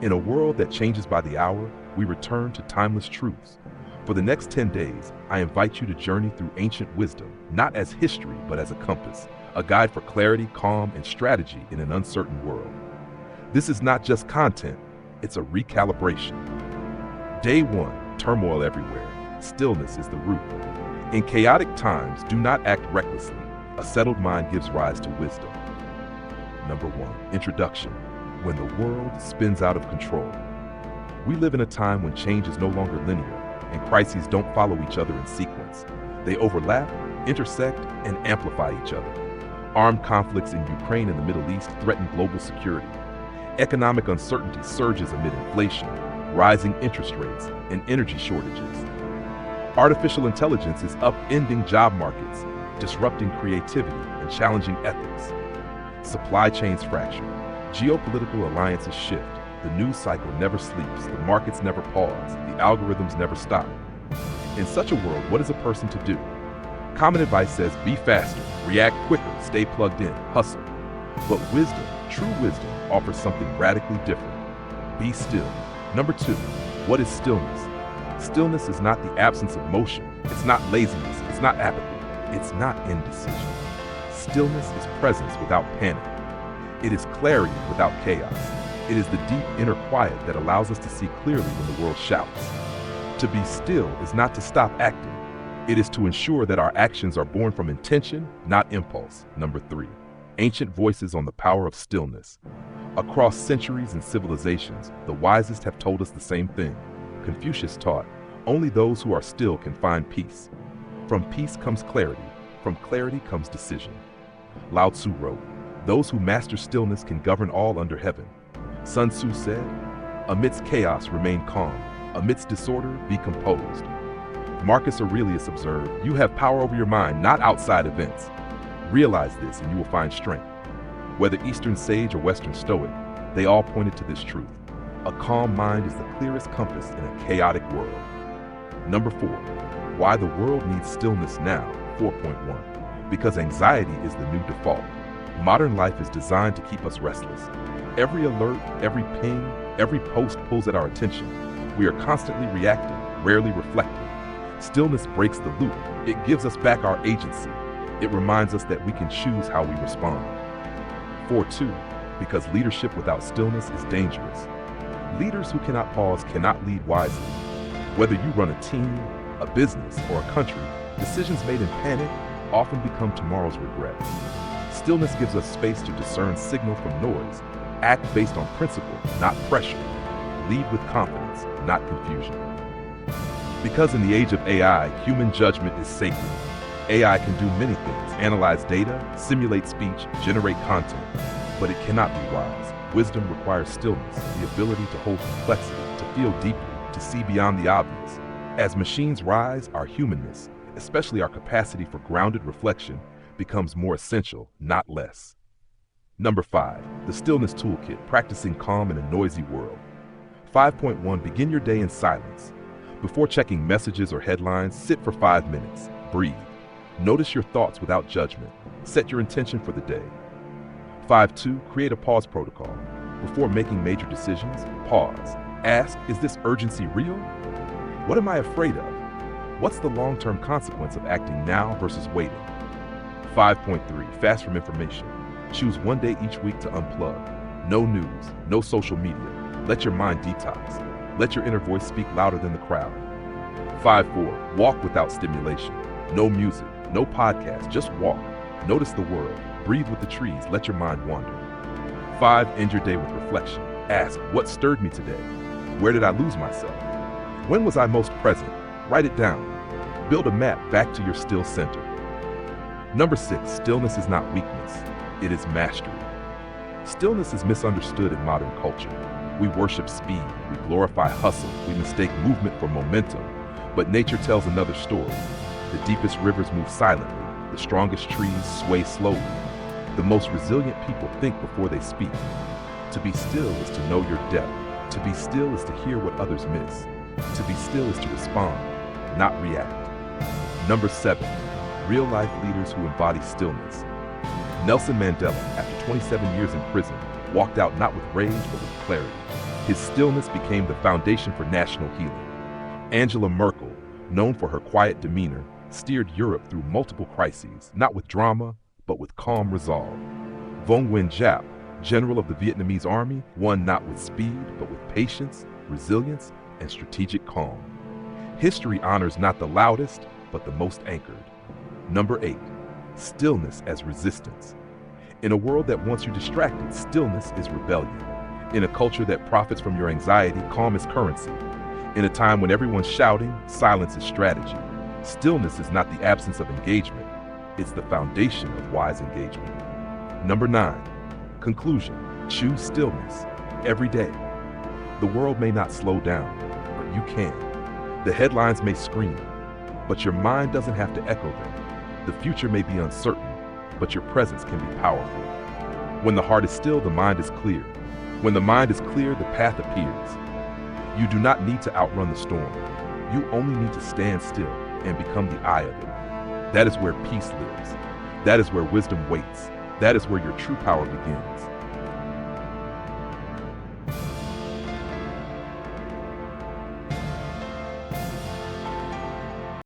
In a world that changes by the hour, we return to timeless truths. For the next 10 days, I invite you to journey through ancient wisdom, not as history, but as a compass, a guide for clarity, calm, and strategy in an uncertain world. This is not just content, it's a recalibration. Day 1, turmoil everywhere. Stillness is the root. In chaotic times, do not act recklessly. A settled mind gives rise to wisdom. Number 1, introduction. When the world spins out of control. We live in a time when change is no longer linear, and crises don't follow each other in sequence. They overlap, intersect, and amplify each other. Armed conflicts in Ukraine and the Middle East threaten global security. Economic uncertainty surges amid inflation, rising interest rates, and energy shortages. Artificial intelligence is upending job markets, disrupting creativity and challenging ethics. Supply chains fracture. Geopolitical alliances shift. The news cycle never sleeps. The markets never pause. The algorithms never stop. In such a world, what is a person to do? Common advice says be faster, react quicker, stay plugged in, hustle. But wisdom, true wisdom, offers something radically different. Be still. Number 2, what is stillness? Stillness is not the absence of motion. It's not laziness. It's not apathy. It's not indecision. Stillness is presence without panic. It is clarity without chaos. It is the deep inner quiet that allows us to see clearly when the world shouts. To be still is not to stop acting. It is to ensure that our actions are born from intention, not impulse. Number 3, ancient voices on the power of stillness. Across centuries and civilizations, the wisest have told us the same thing. Confucius taught, only those who are still can find peace. From peace comes clarity. From clarity comes decision. Lao Tzu wrote, those who master stillness can govern all under heaven. Sun Tzu said, amidst chaos remain calm. Amidst disorder, be composed. Marcus Aurelius observed, you have power over your mind, not outside events. Realize this and you will find strength. Whether Eastern sage or Western stoic, they all pointed to this truth. A calm mind is the clearest compass in a chaotic world. Number 4, why the world needs stillness now. 4.1, because anxiety is the new default. Modern life is designed to keep us restless. Every alert, every ping, every post pulls at our attention. We are constantly reacting, rarely reflecting. Stillness breaks the loop. It gives us back our agency. It reminds us that we can choose how we respond. 4.2, because leadership without stillness is dangerous. Leaders who cannot pause cannot lead wisely. Whether you run a team, a business, or a country, decisions made in panic often become tomorrow's regret. Stillness gives us space to discern signal from noise, act based on principle, not pressure, lead with confidence, not confusion. Because in the age of AI, human judgment is sacred. AI can do many things, analyze data, simulate speech, generate content, but it cannot be wise. Wisdom requires stillness, the ability to hold complexity, to feel deeply, to see beyond the obvious. As machines rise, our humanness, especially our capacity for grounded reflection, becomes more essential, not less. Number 5, the Stillness Toolkit, practicing calm in a noisy world. 5.1, begin your day in silence. Before checking messages or headlines, sit for 5 minutes. Breathe. Notice your thoughts without judgment. Set your intention for the day. 5.2, create a pause protocol. Before making major decisions, pause. Ask, is this urgency real? What am I afraid of? What's the long-term consequence of acting now versus waiting? 5.3, fast from information. Choose one day each week to unplug. No news, no social media. Let your mind detox. Let your inner voice speak louder than the crowd. 5.4, walk without stimulation. No music, no podcast, just walk. Notice the world. Breathe with the trees. Let your mind wander. 5, end your day with reflection. Ask, what stirred me today? Where did I lose myself? When was I most present? Write it down. Build a map back to your still center. Number 6, stillness is not weakness. It is mastery. Stillness is misunderstood in modern culture. We worship speed. We glorify hustle. We mistake movement for momentum. But nature tells another story. The deepest rivers move silently. The strongest trees sway slowly. The most resilient people think before they speak. To be still is to know your depth. To be still is to hear what others miss. To be still is to respond, not react. Number 7, real-life leaders who embody stillness. Nelson Mandela, after 27 years in prison, walked out not with rage but with clarity. His stillness became the foundation for national healing. Angela Merkel, known for her quiet demeanor, steered Europe through multiple crises, not with drama, but with calm resolve. Vong Nguyen Giap, general of the Vietnamese army, won not with speed, but with patience, resilience, and strategic calm. History honors not the loudest, but the most anchored. Number 8, stillness as resistance. In a world that wants you distracted, stillness is rebellion. In a culture that profits from your anxiety, calm is currency. In a time when everyone's shouting, silence is strategy. Stillness is not the absence of engagement, it's the foundation of wise engagement. Number 9, conclusion. Choose stillness every day. The world may not slow down, but you can. The headlines may scream, but your mind doesn't have to echo them. The future may be uncertain, but your presence can be powerful. When the heart is still, the mind is clear. When the mind is clear, the path appears. You do not need to outrun the storm. You only need to stand still and become the eye of it. That is where peace lives. That is where wisdom waits. That is where your true power begins.